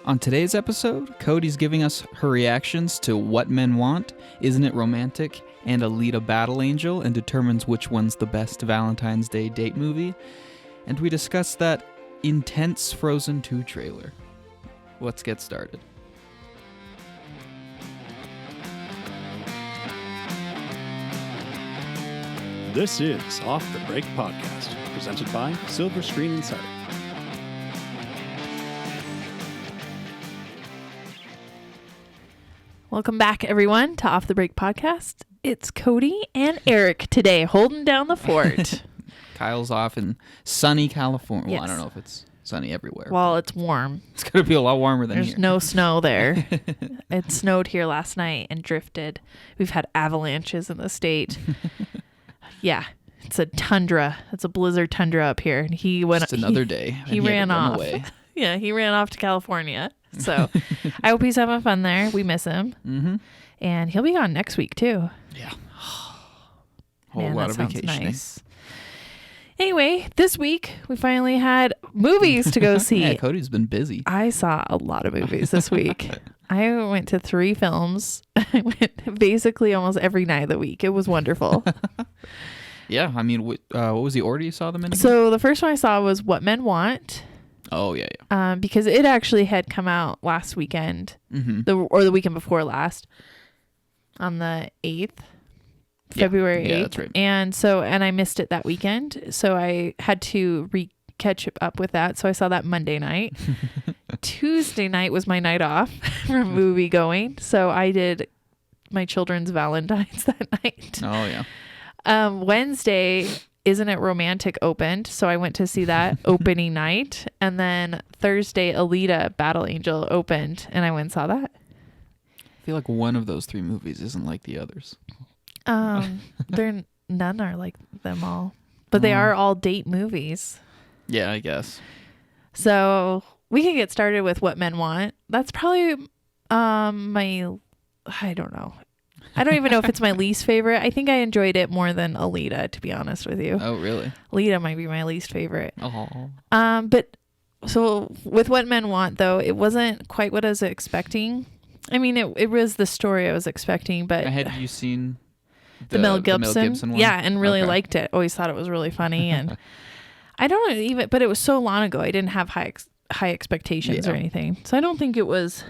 On today's episode, Codi's giving us her reactions to What Men Want, Isn't It Romantic, and Alita Battle Angel, and determines which one's the best Valentine's Day date movie. And we discuss that intense Frozen 2 trailer. Let's get started. This is Off the Break Podcast, presented by Silver Screen Insider. Welcome back, everyone, to Off the Break Podcast. It's Codi and Erik today, holding down the fort. Kyle's off in sunny California. Yes. Well, I don't know if it's sunny everywhere. Well, it's warm. It's going to be a lot warmer than There's here. no snow there. It snowed here last night and drifted. We've had avalanches in the state. Yeah, it's a tundra. It's a blizzard tundra up here. And he went. Just another day. He and ran had to run off. away. Yeah, he ran off to California. So I hope he's having fun there. We miss him. Mm-hmm. And he'll be gone next week, too. Yeah. Whole Man, lot that of sounds vacationing. nice. Anyway, this week we finally had movies to go see. Yeah, Cody's been busy. I saw a lot of movies this week. I went to 3 films. I went basically almost every night of the week. It was wonderful. Yeah, I mean, what was the order you saw them in again? So the first one I saw was What Men Want. Oh, yeah. Because it actually had come out last weekend, Mm-hmm. the weekend before last, on the 8th. February 8th. Yeah, that's right. And I missed it that weekend. So I had to catch up with that. So I saw that Monday night. Tuesday night was my night off from movie going. So I did my children's Valentines that night. Oh, yeah. Wednesday, Isn't It Romantic opened. So I went to see that opening night. And then Thursday, Alita Battle Angel opened. And I went and saw that. I feel like one of those 3 movies isn't like the others. None are like them all, but they are all date movies. Yeah, I guess. So we can get started with What Men Want. That's probably I don't know. I don't even know if it's my least favorite. I think I enjoyed it more than Alita, to be honest with you. Oh, really? Alita might be my least favorite. Oh. But so with What Men Want, though, it wasn't quite what I was expecting. I mean, it was the story I was expecting, but Had you seen the Mel Gibson one? Yeah, and really Okay. liked it. Always thought it was really funny, and I don't even. But it was so long ago. I didn't have high expectations or anything, so I don't think it was.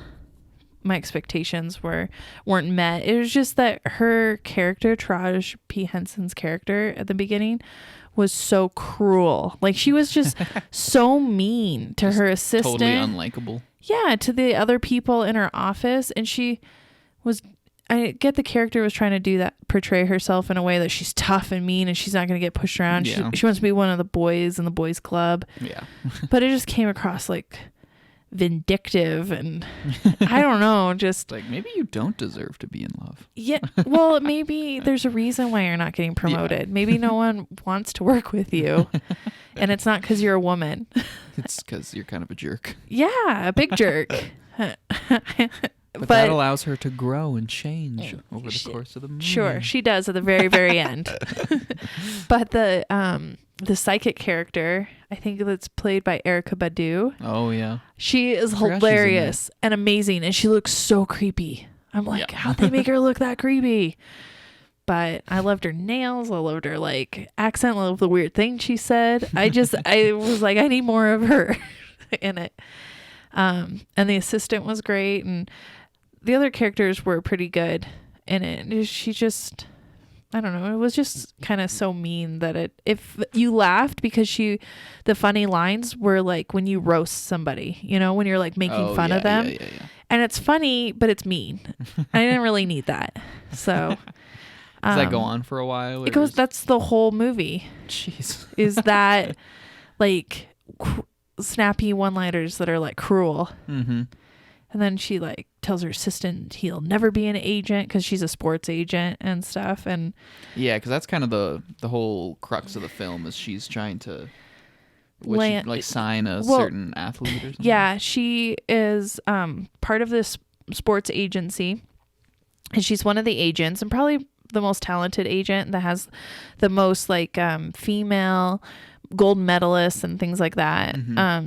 My expectations weren't met. It was just that her character, Taraji P. Henson's character at the beginning, was so cruel. Like, she was just so mean to her assistant. Totally unlikable. Yeah, to the other people in her office, and she was. I get the character was trying to do that, portray herself in a way that she's tough and mean and she's not going to get pushed around. Yeah. She wants to be one of the boys in the boys club. Yeah. But it just came across like vindictive and I don't know, just Like, maybe you don't deserve to be in love. yeah. Well, maybe there's a reason why you're not getting promoted. Maybe no one wants to work with you and it's not because you're a woman. It's because you're kind of a jerk. Yeah, a big jerk. But that allows her to grow and change over the course of the movie. Sure, she does at the very, very end. But the psychic character, I think that's played by Erika Badu. Oh, yeah. She is Forgot she's in hilarious and amazing, and she looks so creepy. I'm like, Yeah. how'd they make her look that creepy? But I loved her nails. I loved her like accent. I loved the weird thing she said. I was like, I need more of her in it. And the assistant was great, and the other characters were pretty good in it. She just, I don't know, it was just kind of so mean that if you laughed because the funny lines were like when you roast somebody, you know, when you're like making fun of them. Yeah. And it's funny, but it's mean. I didn't really need that. So Does that go on for a while? It goes, that's the whole movie. Jeez. Is that like snappy one-liners that are like cruel. Mm-hmm. And then she like tells her assistant he'll never be an agent because she's a sports agent and stuff. And yeah, because that's kind of the whole crux of the film is she's trying to sign a certain athlete or something. Yeah, she is part of this sports agency, and she's one of the agents and probably the most talented agent that has the most like female gold medalists and things like that,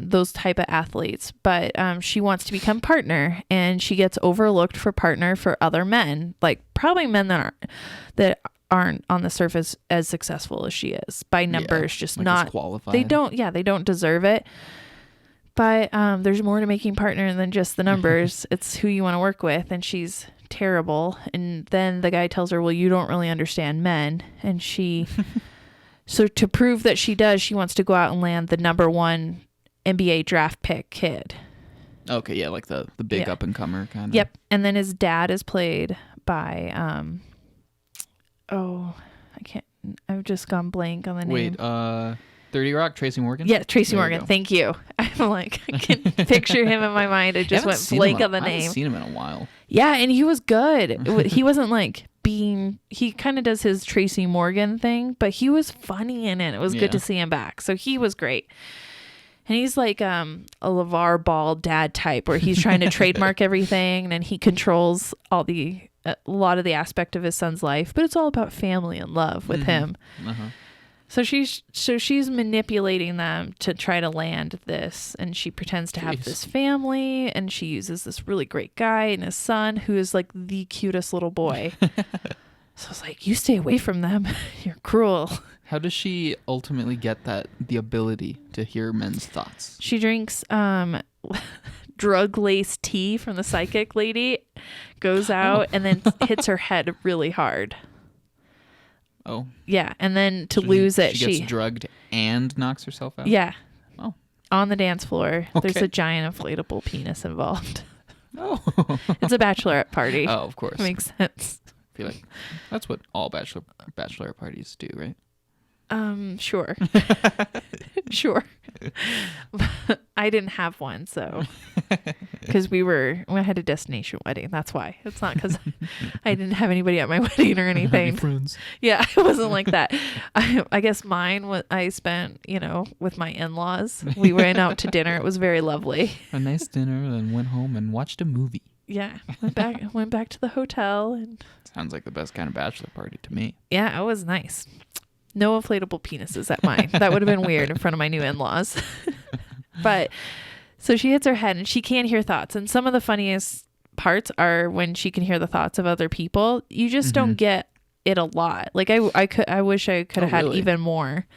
those type of athletes. But she wants to become partner, and she gets overlooked for partner for other men, like probably men that aren't on the surface as successful as she is by numbers, just like not qualified. They don't deserve it. But there's more to making partner than just the numbers. It's who you want to work with, and she's terrible. And then the guy tells her, well, you don't really understand men. And she so to prove that she does, she wants to go out and land the number 1 NBA draft pick kid. Okay, yeah, like the big up and comer kind of. Yep. And then his dad is played by I've just gone blank on the name. Wait, 30 Rock, Tracy Morgan? Yeah, Tracy There Morgan. Thank you. I'm like, I can picture him in my mind. I just went blank on the I name. haven't seen him in a while. Yeah, and he was good. He wasn't like he kind of does his Tracy Morgan thing, but he was funny in it. It was good to see him back. So he was great. And he's like a LeVar Ball dad type where he's trying to trademark everything, and he controls a lot of the aspect of his son's life, but it's all about family and love with him. So she's manipulating them to try to land this, and she pretends to have this family, and she uses this really great guy and his son who is like the cutest little boy. So I was like, you stay away from them. You're cruel. How does she ultimately get the ability to hear men's thoughts? She drinks drug-laced tea from the psychic lady, goes out, and then hits her head really hard. Oh. Yeah, and then to lose it, she gets drugged and knocks herself out? Yeah. Oh. On the dance floor. Okay. There's a giant inflatable penis involved. Oh. It's a bachelorette party. Oh, of course. Makes sense. I feel like that's what all bachelorette parties do, right? Sure. Sure. I didn't have one, so because we had a destination wedding. That's why. It's not because I didn't have anybody at my wedding or anything. Friends. Yeah, it wasn't like that. I guess mine was I spent, with my in-laws. We went out to dinner. It was very lovely. A nice dinner, then went home and watched a movie. Yeah, went back to the hotel, and sounds like the best kind of bachelor party to me. Yeah, it was nice. No inflatable penises at mine. That would have been weird in front of my new in-laws. But so she hits her head and she can't hear thoughts. And some of the funniest parts are when she can hear the thoughts of other people. You just don't get it a lot. Like I wish I could have had even more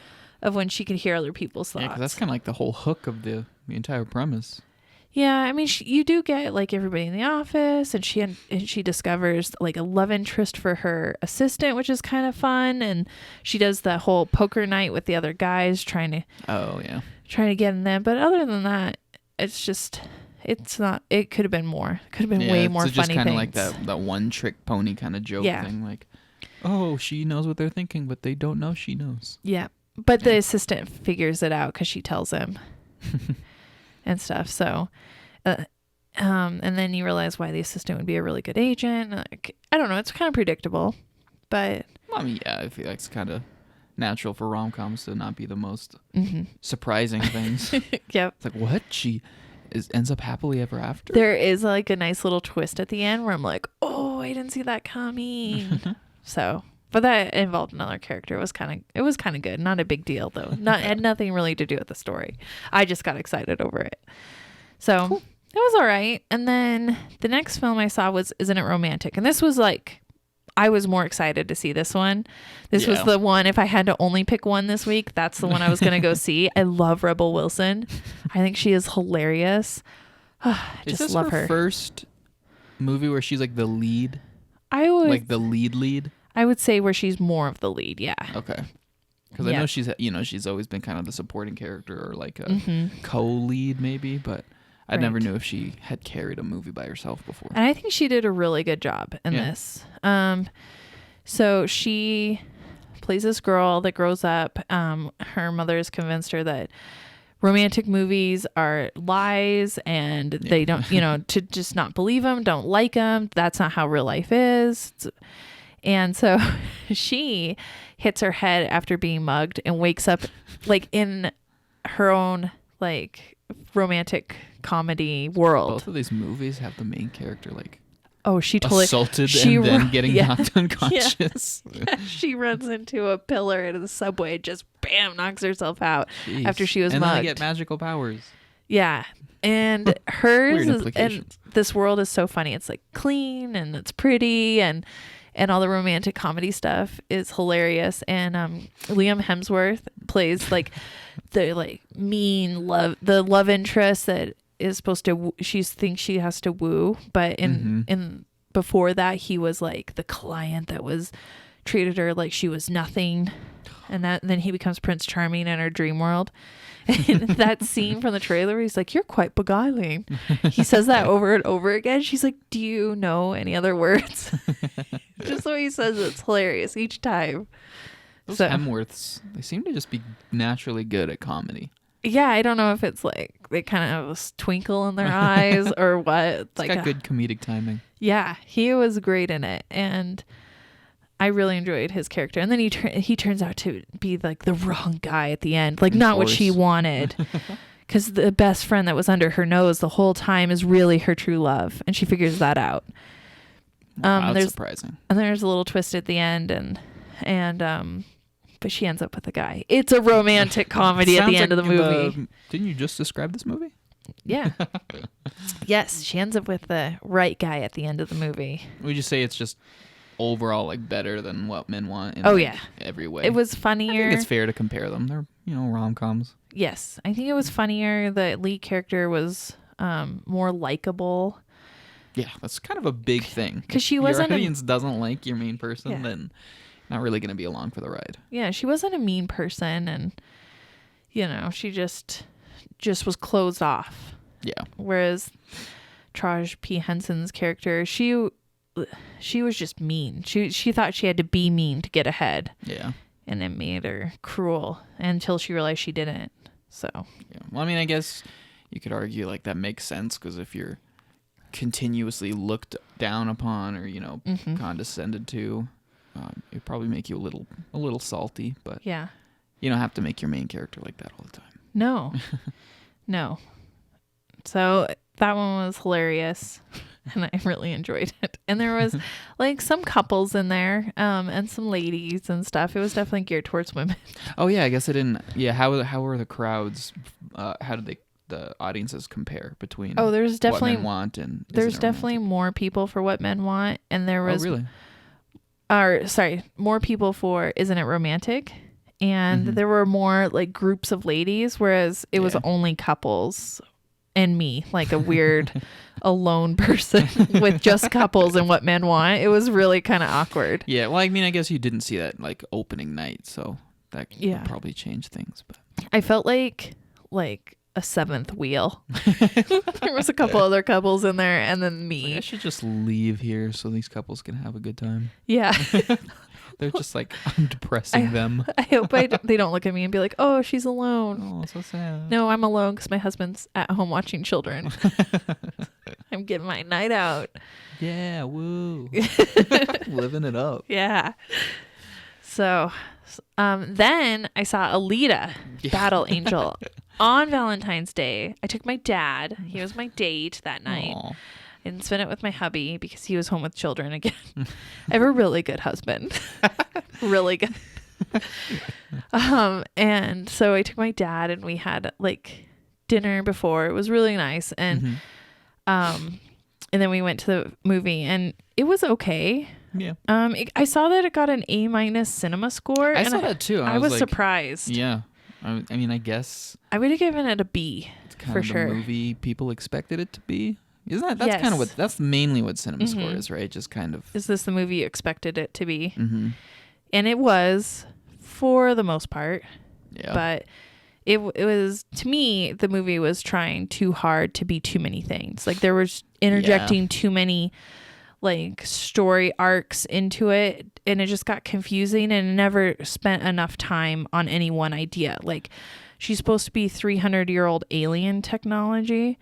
of when she could hear other people's thoughts. Yeah, because that's kind of like the whole hook of the entire premise. Yeah, I mean, you do get like everybody in the office, and she discovers like a love interest for her assistant, which is kind of fun, and she does the whole poker night with the other guys trying to get in them. But other than that, it's not. It could have been more. Could have been way more funny things. It's just kind of like that one trick pony kind of joke thing, like, oh, she knows what they're thinking, but they don't know she knows. Yeah, but the assistant figures it out because she tells him. And stuff. So, and then you realize why the assistant would be a really good agent. Like, I don't know. It's kind of predictable, but I mean, yeah, I feel like it's kind of natural for rom-coms to not be the most surprising things. Yep. It's like, what? She ends up happily ever after? There is like a nice little twist at the end where I'm like, oh, I didn't see that coming. So, but that involved another character. It was kind of good. Not a big deal though. Had nothing really to do with the story. I just got excited over it. So cool. It was all right. And then the next film I saw was Isn't It Romantic? And this was like, I was more excited to see this one. This was the one, if I had to only pick one this week, that's the one I was going to go see. I love Rebel Wilson. I think she is hilarious. I just love her. Is this her first movie where she's like the lead? Like the lead? I would say where she's more of the lead, yeah. Okay. Because I know she's always been kind of the supporting character or like a co-lead maybe, but I never knew if she had carried a movie by herself before. And I think she did a really good job in this. So she plays this girl that grows up. Her mother has convinced her that romantic movies are lies and they don't, to just not believe them, don't like them. That's not how real life is. And so she hits her head after being mugged and wakes up like in her own like romantic comedy world. Both of these movies have the main character like Oh, she totally assaulted and then getting knocked unconscious. Yeah. She runs into a pillar in the subway, just bam, knocks herself out. Jeez. After she was and mugged. then they get magical powers. Yeah. And hers Weird is, and this world is so funny. It's like clean and it's pretty, and all the romantic comedy stuff is hilarious. And Liam Hemsworth plays like the like mean love interest that is supposed to she thinks she has to woo, but in before that he was like the client that was treated her like she was nothing, and then he becomes Prince Charming in her dream world. And that scene from the trailer, he's like, "You're quite beguiling." He says that over and over again. She's like, "Do you know any other words?" Just the way he says it's hilarious each time. Those Hemsworths, they seem to just be naturally good at comedy. Yeah, I don't know if it's like they kind of have a twinkle in their eyes or what. It's like got good comedic timing. Yeah, he was great in it, and I really enjoyed his character. And then he turns out to be like the wrong guy at the end, like not what she wanted. Because the best friend that was under her nose the whole time is really her true love, and she figures that out. That's surprising. And there's a little twist at the end, and but she ends up with a guy. It's a romantic comedy at the end of the movie. Didn't you just describe this movie? Yeah. Yes, she ends up with the right guy at the end of the movie. Would you say it's just overall like better than What Men Want in every way? It was funnier. I think it's fair to compare them. They're, rom-coms. Yes. I think it was funnier. The lead character was more likable. Yeah, that's kind of a big thing. Because she wasn't your audience doesn't like your main person, then not really going to be along for the ride. Yeah, she wasn't a mean person, and she just was closed off. Yeah. Whereas Taraji P. Henson's character, she was just mean. She thought she had to be mean to get ahead. Yeah. And it made her cruel until she realized she didn't. So. Yeah. Well, I mean, I guess you could argue like that makes sense, because if you're continuously looked down upon or condescended to, it'd probably make you a little salty. But yeah, you don't have to make your main character like that all the time. No. No. So that one was hilarious, and I really enjoyed it. And there was like some couples in there, and some ladies and stuff. It was definitely geared towards women. Oh yeah, I guess I didn't. Yeah, how were the crowds? How did the audiences compare between? Oh, there's definitely What Men Want and there's definitely more people for What Men Want, and there was really. More people for Isn't It Romantic? And there were more like groups of ladies, whereas it was only couples and me, like a weird alone person with just couples and What Men Want. It was really kind of awkward. Yeah, well, I mean, I guess you didn't see that like opening night, so that would probably change things. But I felt like a seventh wheel. There was a couple other couples in there, and then me. Like, I should just leave here so these couples can have a good time. Yeah. They're just like, I'm depressing them. I hope they don't look at me and be like, "Oh, she's alone." Oh, so sad. No, I'm alone because my husband's at home watching children. I'm getting my night out. Yeah, woo. Living it up. Yeah. So, then I saw Alita, Battle Angel, on Valentine's Day. I took my dad. He was my date that night. Aww. I didn't spend it with my hubby because he was home with children again. I have a really good husband. Really good. And so I took my dad, and we had like dinner before. It was really nice. And and then we went to the movie, and it was okay. Yeah. I saw that it got an A- cinema score. I saw that too. I was like, surprised. Yeah. I mean, I guess I would have given it a B it's kind for of sure. the movie people expected it to be. Isn't that? That's kind of that's mainly what cinema score is, right? Just kind of. Is this the movie you expected it to be? Mm-hmm. And it was, for the most part. Yeah. But it was, to me, the movie was trying too hard to be too many things. Like there was interjecting too many like story arcs into it, and it just got confusing, and it never spent enough time on any one idea. Like she's supposed to be 300-year-old alien technology,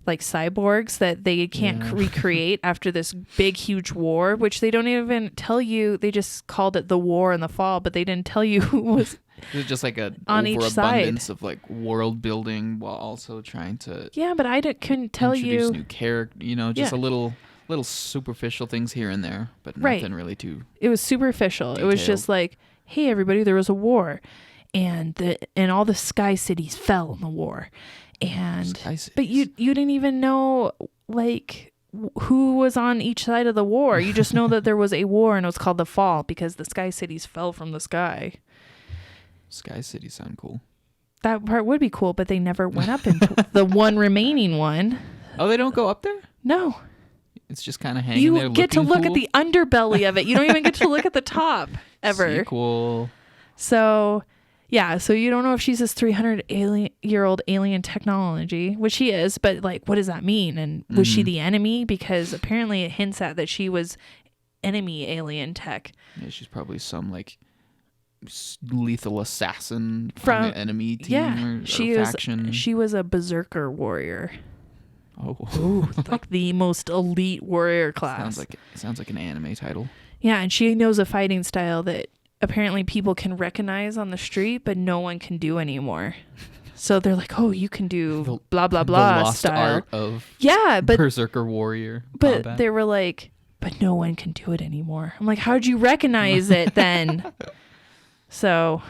like cyborgs that they can't recreate after this big huge war, which they don't even tell you. They just called it the war in the fall, but they didn't tell you who was It's just like a on each overabundance side of like world building while also trying to but I couldn't tell introduce you new character, just a little little superficial things here and there, but Right. nothing really too. It was superficial. It was just detailed. like, hey, everybody, there was a war, and all the sky cities fell in the war, and Sky cities. but you didn't even know like who was on each side of the war. You just know that there was a war, and it was called the Fall because the sky cities fell from the sky. Sky cities sound cool. That part would be cool, but they never went up into the one remaining one. Oh, they don't go up there? No. It's just kind of hanging there. You get to looking look cool? at the underbelly of it. You don't even get to look at the top ever. Sequel. So, yeah. So you don't know if she's this 300-year-old alien technology, which she is, but like, what does that mean? And was she the enemy? Because apparently it hints at that she was enemy alien tech. Yeah, she's probably some like lethal assassin From- from the enemy team Yeah. or faction. She was a berserker warrior. Oh, Like the most elite warrior class. sounds like an anime title. Yeah, and she knows a fighting style that apparently people can recognize on the street, but no one can do anymore. So they're like, "Oh, you can do blah blah blah the lost style." art of Yeah, but berserker warrior. but combat. they were like, "But no one can do it anymore." I'm like, "How'd you recognize it then?" So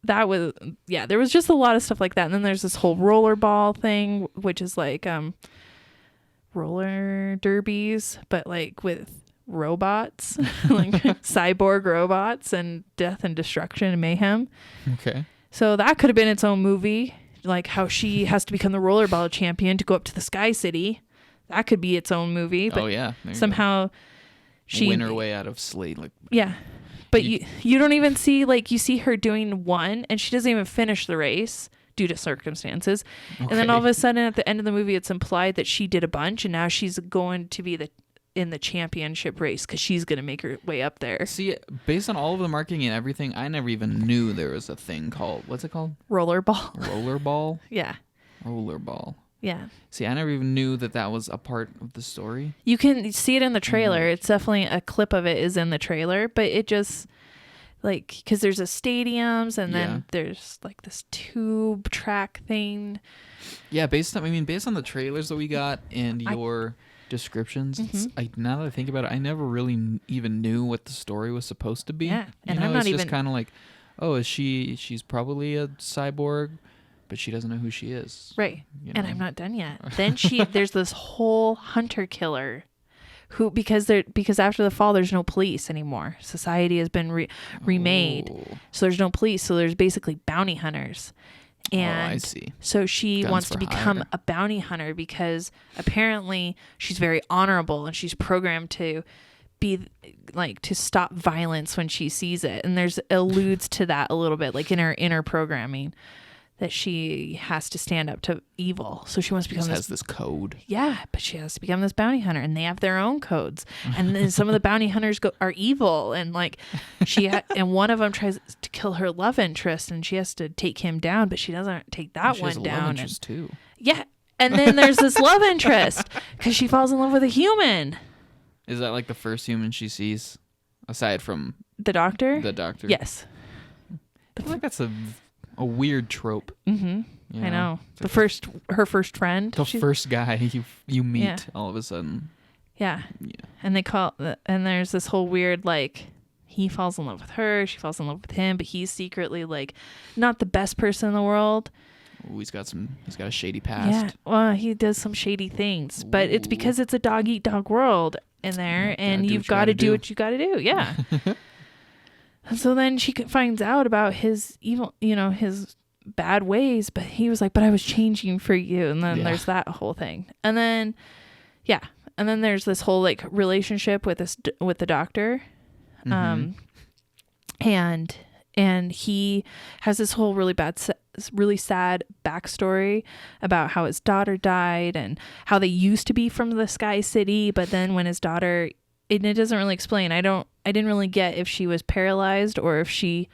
that was there was just a lot of stuff like that, and then there's this whole rollerball thing, which is like roller derbies, but like with robots, like cyborg robots and death and destruction and mayhem. Okay. So that could have been its own movie, like how she has to become the rollerball champion to go up to the Sky City. That could be its own movie, but Oh yeah. There you go. somehow she win her way out of slate. Like yeah. But you don't even see, like, you see her doing one and she doesn't even finish the race due to circumstances. And then all of a sudden at the end of the movie, it's implied that she did a bunch and now she's going to be in the championship race because she's going to make her way up there. See, based on all of the marketing and everything, I never even knew there was a thing called, what's it called? Rollerball. Rollerball? Yeah. Rollerball. Yeah. See, I never even knew that was a part of the story. You can see it in the trailer. It's definitely a clip of it is in the trailer, but it just like, because there's a stadiums and then there's like this tube track thing. Yeah, based on the trailers that we got and your descriptions, now that I think about it, I never really even knew what the story was supposed to be. Yeah, and I'm I'm not it's even just kind of like, oh, she's probably a cyborg, but she doesn't know who she is. Right. You And know? I'm not done yet. Then there's this whole hunter killer who, because after the fall, there's no police anymore. Society has been remade. Oh. So there's no police. So there's basically bounty hunters. And I see. so she Guns wants to for become hire. a bounty hunter because apparently she's very honorable and she's programmed to be like to stop violence when she sees it. And there's alludes to that a little bit, like in her inner programming, that she has to stand up to evil. So she wants to become Has this code. yeah, but she has to become this bounty hunter, and they have their own codes. And then some of the bounty hunters are evil, and like and one of them tries to kill her love interest, and she has to take him down, but she doesn't take that She one has a down. love interest too. Yeah, and then there's this love interest because she falls in love with a human. Is that like the first human she sees, aside from The doctor. the doctor? Yes. I feel like that's a weird trope. Mm-hmm. you I know. Her first friend. The She's- first guy you meet Yeah. all of a sudden. Yeah. Yeah. And there's this whole weird, like, he falls in love with her, she falls in love with him, but he's secretly, like, not the best person in the world. Ooh, he's got a shady past. Yeah. Well, he does some shady things, but it's Ooh. because it's a dog eat dog world in there, and do you've what you got to gotta do do. what you got to do. Yeah. And so then she finds out about his evil, his bad ways, but he was like, but I was changing for you. And then Yeah. there's that whole thing. And then, and then there's this whole like relationship with the doctor. Mm-hmm. And he has this whole really sad backstory about how his daughter died and how they used to be from the Sky City, but then when his daughter, and it doesn't really explain. I didn't really get if she was paralyzed or if she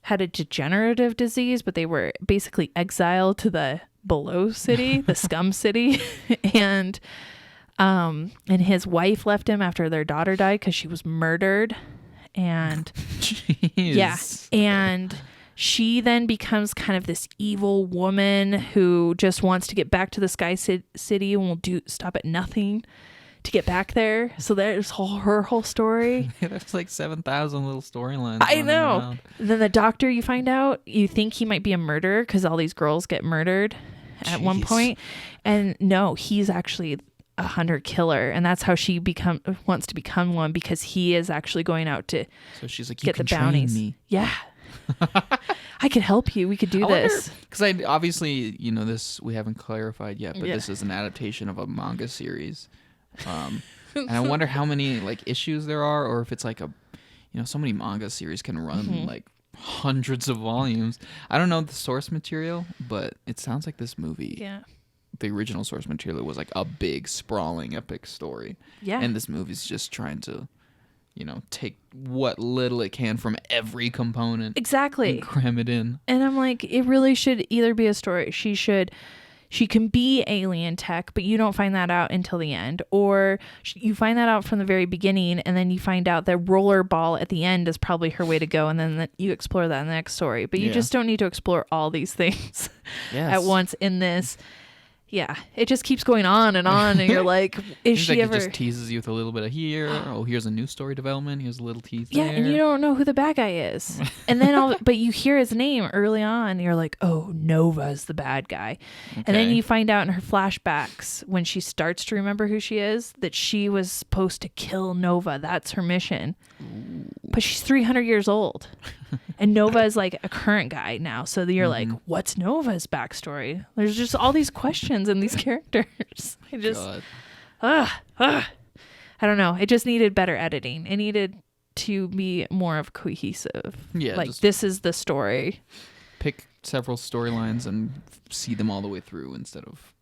had a degenerative disease, but they were basically exiled to the below city, the scum city, and his wife left him after their daughter died because she was murdered. And yeah, and she then becomes kind of this evil woman who just wants to get back to the Sky City and will stop at nothing to get back there. So there's her whole story. There's like 7,000 little storylines. I know. Then the doctor, you find out, you think he might be a murderer because all these girls get murdered at one point. And no, he's actually a hunter killer. And that's how she wants to become one, because he is actually going out to she's like, get the bounties. Me. Yeah. I could help you. We could do this. Because obviously, this we haven't clarified yet, but this is an adaptation of a manga series. And I wonder how many like issues there are, or if it's like so many manga series can run like hundreds of volumes. I don't know the source material, but it sounds like this movie, the original source material was like a big, sprawling, epic story. Yeah. And this movie's just trying to, take what little it can from every component. Exactly. And cram it in. And I'm like, it really should either be a story. She can be alien tech, but you don't find that out until the end. Or you find that out from the very beginning, and then you find out that rollerball at the end is probably her way to go, and then you explore that in the next story. But you just don't need to explore all these things at once in this. Yeah, it just keeps going on, and you're like, is she ever... It just teases you with a little bit of here. Oh, here's a new story development. Here's a little tease there. And you don't know who the bad guy is. And then but you hear his name early on, and you're like, oh, Nova's the bad guy. Okay. And then you find out in her flashbacks, when she starts to remember who she is, that she was supposed to kill Nova. That's her mission. Ooh. But she's 300 years old. And Nova is like a current guy now. So you're like, what's Nova's backstory? There's just all these questions and these characters. I just, I don't know. It just needed better editing. It needed to be more of cohesive. Yeah. Like, this is the story. Pick several storylines and see them all the way through instead of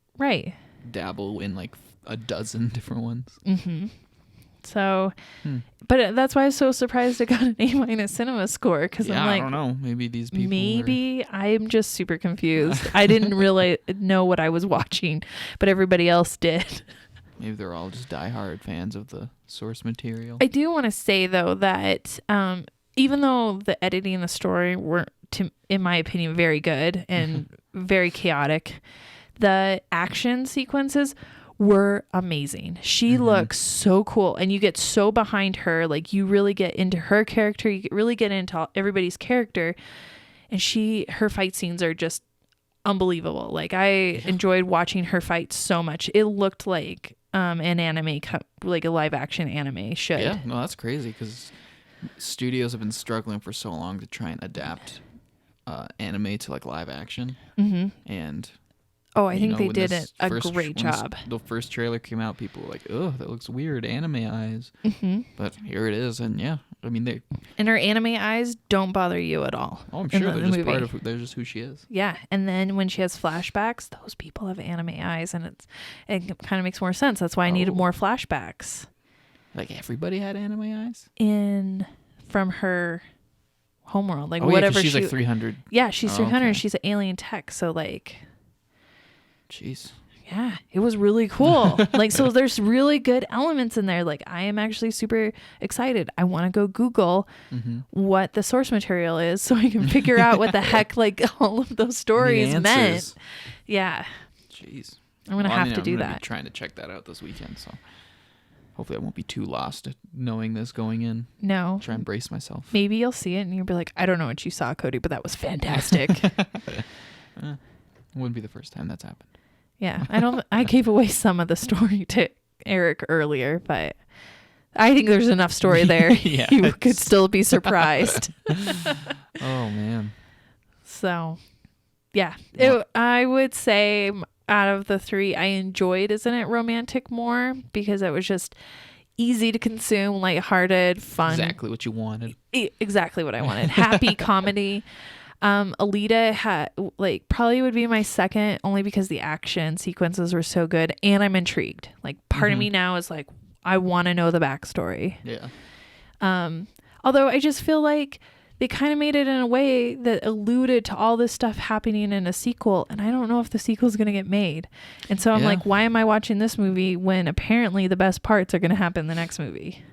dabble in like a dozen different ones. Mm-hmm. So, but that's why I was so surprised it got an A- cinema score, because I'm like, I don't know. Maybe these people. Maybe I'm just super confused. I didn't really know what I was watching, but everybody else did. Maybe they're all just diehard fans of the source material. I do want to say though that even though the editing and the story weren't, in my opinion, very good and very chaotic, the action sequences were amazing. She looks so cool, and you get so behind her. Like, you really get into her character, you really get into everybody's character, and her fight scenes are just unbelievable. Like, I enjoyed watching her fight so much. It looked like an anime, like a live action anime should. Yeah, no, that's crazy, because studios have been struggling for so long to try and adapt anime to like live action, and I think they did a great job. The first trailer came out, people were like, "Oh, that looks weird, anime eyes." But here it is, and and her anime eyes don't bother you at all. Oh, I'm sure they're just part of. They're just who she is. Yeah, and then when she has flashbacks, those people have anime eyes, and it kind of makes more sense. That's why I needed more flashbacks. Like, everybody had anime eyes from her homeworld, like whatever. She's like 300. Yeah, she's 300. Okay. She's an alien tech, so like. Jeez. Yeah, it was really cool. Like, so there's really good elements in there. Like, I am actually super excited. I want to go Google what the source material is so I can figure out what the heck, like, all of those stories meant. Yeah. Jeez. I'm going to have to do that. I'm trying to check that out this weekend, so hopefully I won't be too lost knowing this going in. No. Try and brace myself. Maybe you'll see it and you'll be like, I don't know what you saw, Cody, but that was fantastic. It wouldn't be the first time that's happened. Yeah, I gave away some of the story to Erik earlier, but I think there's enough story there. You could still be surprised. Oh, man. So, yeah. I would say out of the three, I enjoyed Isn't It Romantic more, because it was just easy to consume, lighthearted, fun. Exactly what you wanted. Exactly what I wanted. Happy comedy. Alita probably would be my second, only because the action sequences were so good, and I'm intrigued. Like, part of me now is like, I want to know the backstory. Yeah. Although I just feel like they kind of made it in a way that alluded to all this stuff happening in a sequel, and I don't know if the sequel is going to get made. And so I'm like, why am I watching this movie when apparently the best parts are going to happen in the next movie?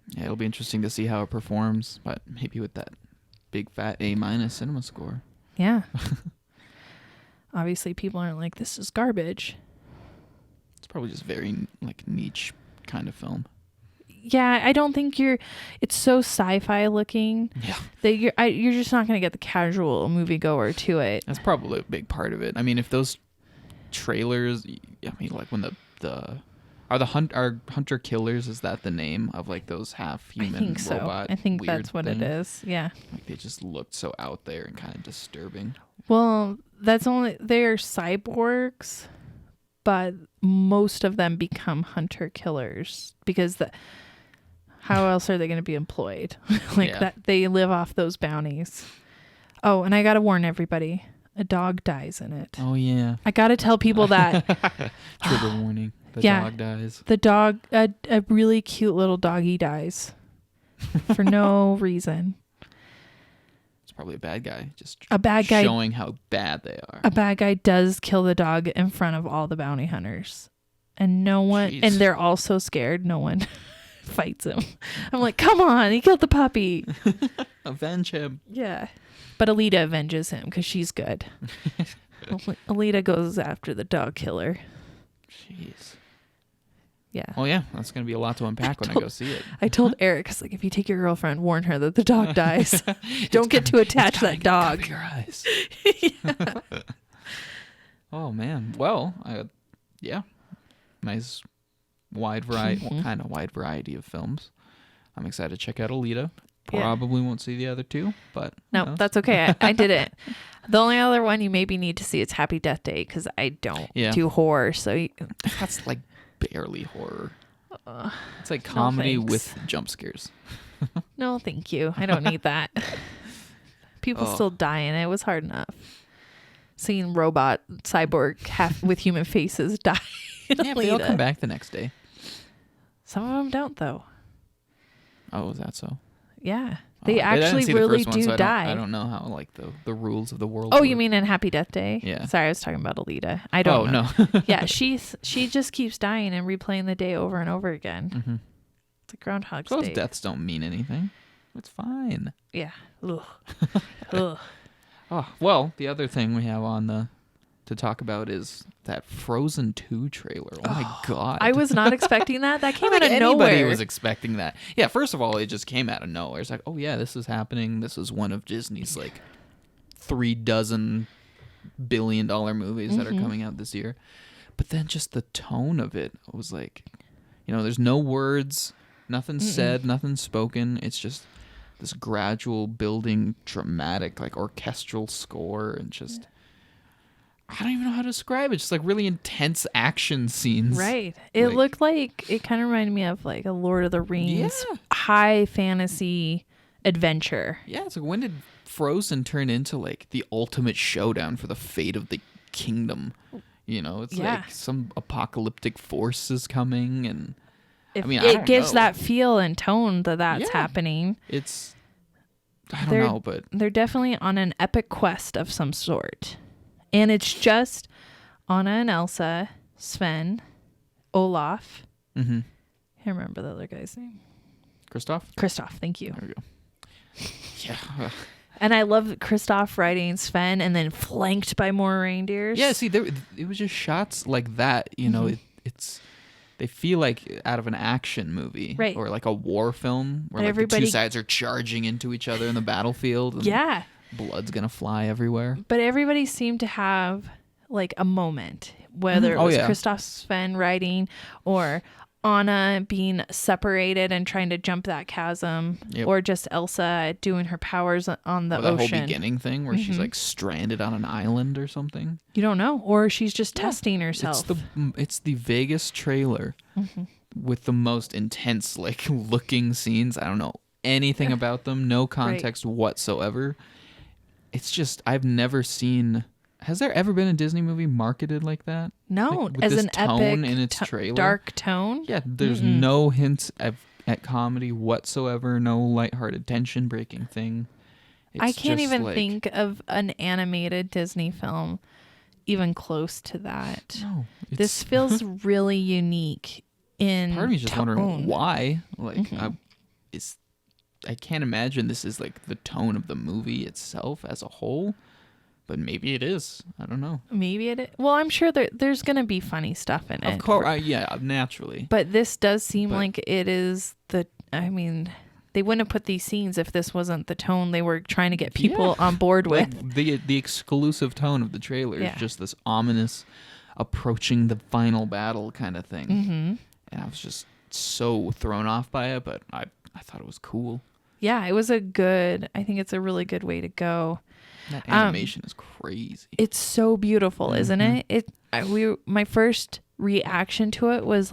Yeah, it'll be interesting to see how it performs, but maybe with that big fat A- cinema score. Yeah. Obviously people aren't like, this is garbage. It's probably just very like niche kind of film. Yeah, I don't think it's so sci-fi looking that you're just not going to get the casual moviegoer to it. That's probably a big part of it. I mean, if those trailers, I mean, like when are hunter killers, is that the name of like those half human I think so. robot? I think weird that's what thing? it is. Yeah. Like they just looked so out there and kind of disturbing. Well, they're cyborgs, but most of them become hunter killers because how else are they going to be employed? That they live off those bounties. Oh, and I got to warn everybody, a dog dies in it. Oh yeah. I got to tell people that. Trigger warning. The dog dies. The dog, a really cute little doggy dies for no reason. It's probably a bad guy. Just a bad guy showing how bad they are. A bad guy does kill the dog in front of all the bounty hunters. And no one, Jeez. and they're all so scared, no one fights him. I'm like, come on, he killed the puppy. Avenge him. Yeah. But Alita avenges him because she's good. Alita goes after the dog killer. Jeez. Yeah. Oh yeah, that's gonna be a lot to unpack when I go see it. I told Erik, I was like, if you take your girlfriend, warn her that the dog dies. Don't get too attached to that dog. Cover your eyes. Oh man. Well, nice wide variety. What kind of wide variety of films? I'm excited to check out Alita. Probably won't see the other two, but no, that's okay. I did it. The only other one you maybe need to see is Happy Death Day because I don't do horror. So that's like barely horror. It's like comedy with jump scares. No, thank you. I don't need that. People still die in it. It was hard enough. Seeing robot cyborg half with human faces die. Yeah, but they'll come back the next day. Some of them don't, though. Oh, is that so? Yeah. They actually really do die. I don't know how, like, the rules of the world work. You mean in Happy Death Day? Yeah. Sorry, I was talking about Alita. I don't know. No. Yeah, she just keeps dying and replaying the day over and over again. Mm-hmm. It's a Groundhog's Day. Those deaths don't mean anything. It's fine. Yeah. Ugh. Ugh. Oh, well, the other thing we have on to talk about is that Frozen 2 trailer. Oh my God. I was not expecting that. That came out of nowhere. Anybody nowhere. was expecting that. Yeah, first of all, it just came out of nowhere. It's like, oh yeah, this is happening. This is one of Disney's like 36 billion movies that are coming out this year. But then just the tone of it was like, there's no words, nothing said, nothing spoken. It's just this gradual building dramatic, like orchestral score and just... I don't even know how to describe it. Just like really intense action scenes. Right. It looked like, it kind of reminded me of like a Lord of the Rings high fantasy adventure. Yeah. It's like, when did Frozen turn into like the ultimate showdown for the fate of the kingdom? It's like some apocalyptic force is coming and it gives that feel and tone that's happening. It's, I don't know, but they're definitely on an epic quest of some sort. And it's just Anna and Elsa, Sven, Olaf. Mm-hmm. I can't remember the other guy's name. Kristoff, thank you. There we go. Yeah. And I love Kristoff riding Sven and then flanked by more reindeers. Yeah, see, it was just shots like that. They feel like out of an action movie. Right. Or like a war film where like the two sides are charging into each other in the battlefield. And blood's gonna fly everywhere. But everybody seemed to have like a moment, whether it was Kristoff Sven riding or Anna being separated and trying to jump that chasm, or just Elsa doing her powers on the ocean. That whole beginning thing where she's like stranded on an island or something. You don't know, or she's just testing herself. It's the Vegas trailer with the most intense like looking scenes. I don't know anything about them, no context whatsoever. It's just, I've never seen... Has there ever been a Disney movie marketed like that? No, like, with as this an tone epic, in its trailer? Dark tone? Yeah, there's no hints at comedy whatsoever, no lighthearted tension-breaking thing. I can't even think of an animated Disney film even close to that. No. This feels really unique in part of me is just tone. Wondering why. Like, I can't imagine this is like the tone of the movie itself as a whole. But maybe it is. I don't know. Maybe it is. Well, I'm sure there's going to be funny stuff in it. Of course, yeah, naturally. But this does seem like it is I mean, they wouldn't have put these scenes if this wasn't the tone they were trying to get people on board with. Like the exclusive tone of the trailer is just this ominous, approaching the final battle kind of thing. Mm-hmm. And I was just so thrown off by it, but I thought it was cool. Yeah, it was I think it's a really good way to go. That animation is crazy. It's so beautiful, isn't it? My first reaction to it was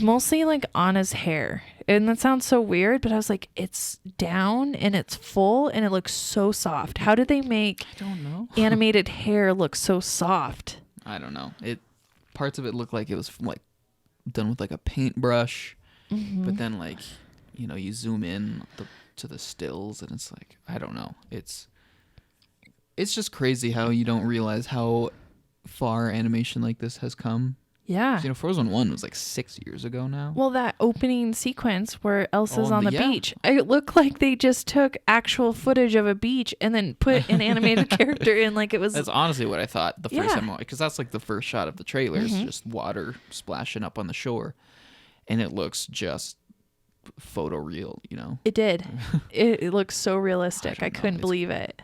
mostly like Anna's hair. And that sounds so weird, but I was like, it's down and it's full and it looks so soft. How did they make I don't know. animated hair look so soft? I don't know. Parts of it looked like it was like done with like a paintbrush, but then like, you zoom in to the stills and it's like, I don't know. It's just crazy how you don't realize how far animation like this has come. Yeah. Frozen 1 was like 6 years ago now. Well, that opening sequence where Elsa's on the beach, it looked like they just took actual footage of a beach and then put an animated character in like it was. That's honestly what I thought the first time, because that's like the first shot of the trailer is just water splashing up on the shore, and it looks just photoreal, It did. It looks so realistic. I couldn't believe it.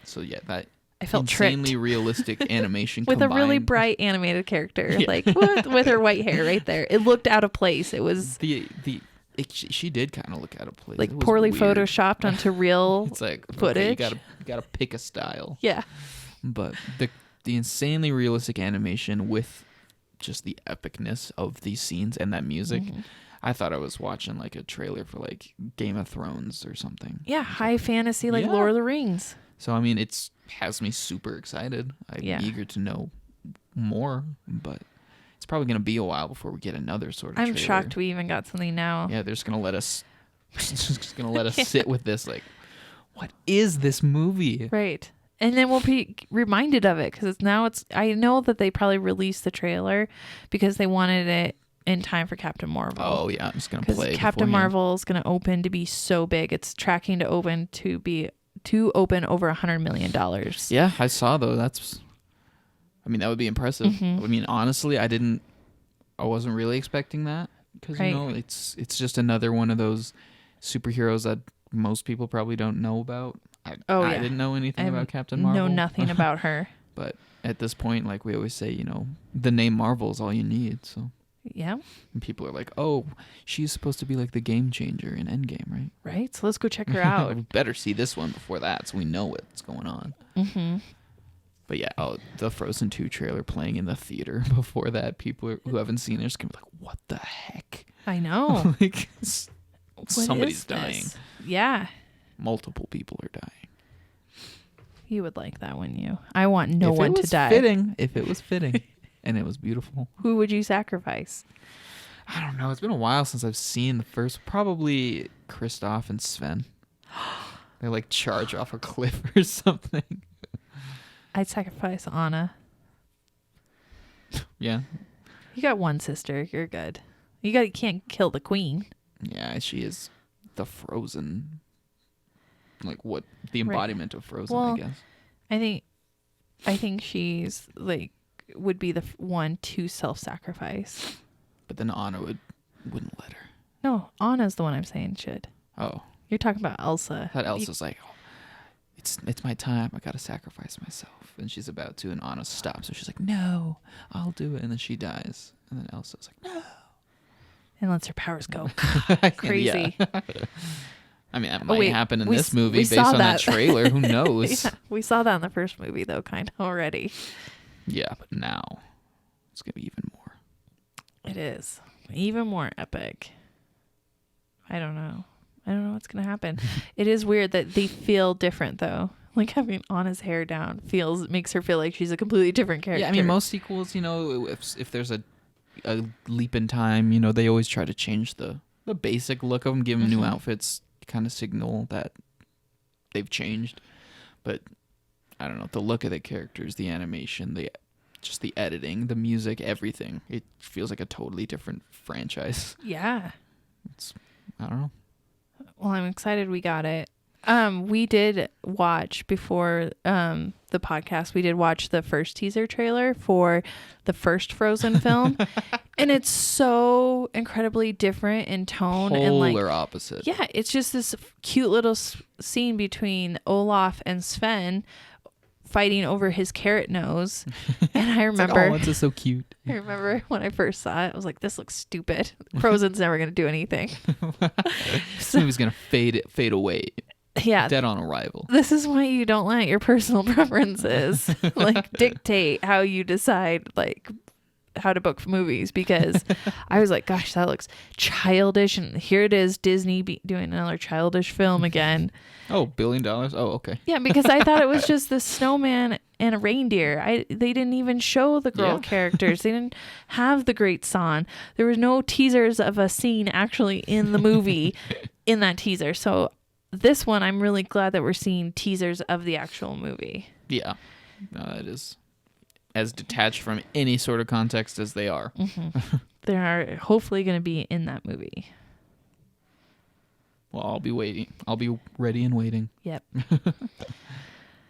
So yeah, that I felt insanely tricked. Realistic animation with combined. a really bright animated character, like with her white hair right there. It looked out of place. It was she did kind of look out of place. Like poorly weird. Photoshopped onto real it's like footage. Okay, you gotta pick a style. Yeah, but the insanely realistic animation with just the epicness of these scenes and that music. I thought I was watching like a trailer for like Game of Thrones or something. Yeah, high fantasy like Lord of the Rings. So I mean, it has me super excited. I'm eager to know more, but it's probably going to be a while before we get another sort of trailer. I'm shocked we even got something now. Yeah, they're just going to let us sit with this like, what is this movie? Right. And then we'll be reminded of it because I know that they probably released the trailer because they wanted it in time for Captain Marvel. Oh yeah, I'm just going to play Captain beforehand. Marvel is going to open to be so big. It's tracking to open over $100 million. Yeah, I saw though. That would be impressive. I mean, honestly, I wasn't really expecting that because it's just another one of those superheroes that most people probably don't know about. I didn't know anything about Captain Marvel. Know nothing about her. But at this point, like we always say, the name Marvel is all you need. So yeah. And people are like, oh, she's supposed to be like the game changer in Endgame, right? Right. So let's go check her out. We better see this one before that so we know what's going on. But yeah, the Frozen 2 trailer playing in the theater before that, people who haven't seen it are just going to be like, what the heck? I know. Like, somebody's dying. Yeah. Multiple people are dying. You would like that, wouldn't you? I want no one to die. If it was fitting and it was beautiful. Who would you sacrifice? I don't know. It's been a while since I've seen the first. Probably Kristoff and Sven. They like charge off a cliff or something. I'd sacrifice Anna. Yeah. You got one sister. You're good. You can't kill the queen. Yeah, she is the Frozen. Like what the embodiment of Frozen, I guess. I think she's like would be the one to self-sacrifice. But then Anna wouldn't let her. No, Anna's the one I'm saying should. Oh. You're talking about Elsa. That Elsa's like, oh, it's my time. I gotta sacrifice myself. And she's about to, and Anna stops her. She's like, no, I'll do it. And then she dies. And then Elsa's like, no. And lets her powers go. Crazy. I mean, that might happen in this movie based on that trailer. Who knows? Yeah, we saw that in the first movie, though, kind of already. Yeah, but now it's going to be even more. It is. Even more epic. I don't know what's going to happen. It is weird that they feel different, though. Like having Anna's hair down makes her feel like she's a completely different character. Yeah, I mean, most sequels, if there's a leap in time, they always try to change the basic look of them, give them new outfits, kind of signal that they've changed. But I don't know, the look of the characters, the animation, just the editing, the music, everything, it feels like a totally different franchise. Yeah. I don't know. Well, I'm excited we got it. We did watch before the podcast. We did watch the first teaser trailer for the first Frozen film, and it's so incredibly different in tone and like Polar opposite. Yeah, it's just this cute little scene between Olaf and Sven fighting over his carrot nose. And I remember, oh, it's so cute. I remember when I first saw it, I was like, this looks stupid. Frozen's never going to do anything. This movie's going to fade away. Yeah. Dead on arrival. This is why you don't let your personal preferences like dictate how you decide like how to book movies, because I was like, gosh, that looks childish, and here it is, Disney doing another childish film again. Oh, $1 billion? Oh, okay. Yeah, because I thought it was just the snowman and a reindeer. They didn't even show the girl characters. They didn't have the great song. There was no teasers of a scene actually in the movie in that teaser. So this one, I'm really glad that we're seeing teasers of the actual movie. Yeah. No, it is as detached from any sort of context as they are. Mm-hmm. They are hopefully going to be in that movie. Well, I'll be waiting. I'll be ready and waiting. Yep.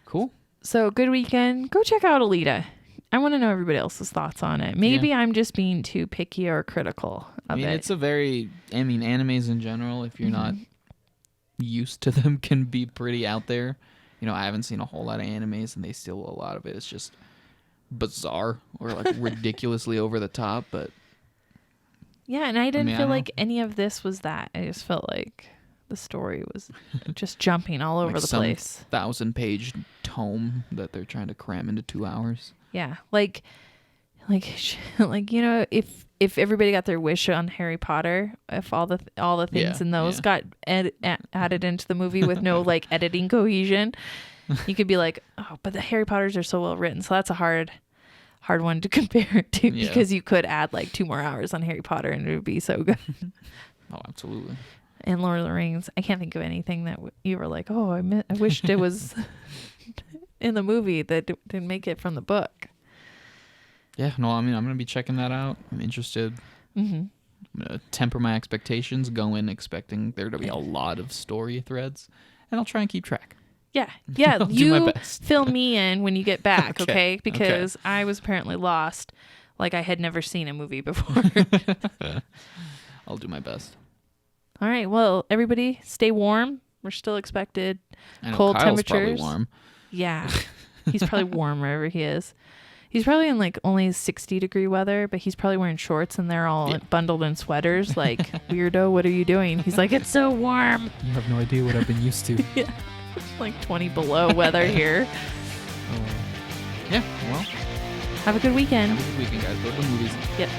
Cool. So good weekend. Go check out Alita. I want to know everybody else's thoughts on it. Maybe I'm just being too picky or critical of it. It's animes in general, if you're not used to them, can be pretty out there. I haven't seen a whole lot of animes, and a lot of it is just bizarre or like ridiculously over the top. But yeah, and I didn't feel like any of this was that. I just felt like the story was just jumping all over the place. 1,000-page tome that they're trying to cram into 2 hours. Yeah, like if everybody got their wish on Harry Potter, if all the things in those got added into the movie with no like editing cohesion, you could be like, oh, but the Harry Potters are so well written, so that's a hard one to compare it to, because you could add like 2 more hours on Harry Potter and it would be so good. Oh, absolutely. And Lord of the Rings, I can't think of anything that you were like, oh, I wished it was in the movie that didn't make it from the book. Yeah, no, I'm going to be checking that out. I'm interested. Mm-hmm. I'm going to temper my expectations, go in expecting there to be a lot of story threads, and I'll try and keep track. Yeah. I'll do my best. Fill me in when you get back, okay? Because I was apparently lost, like I had never seen a movie before. I'll do my best. All right. Well, everybody, stay warm. We're still expected cold Kyle's temperatures. Probably warm. Yeah. He's probably warm wherever he is. He's probably in like only 60-degree weather, but he's probably wearing shorts and they're all bundled in sweaters. Like, weirdo, what are you doing? He's like, it's so warm. You have no idea what I've been used to. Yeah. It's like 20 below weather here. Yeah, well. Have a good weekend. Have a good weekend, guys. Go to the movies. Yep.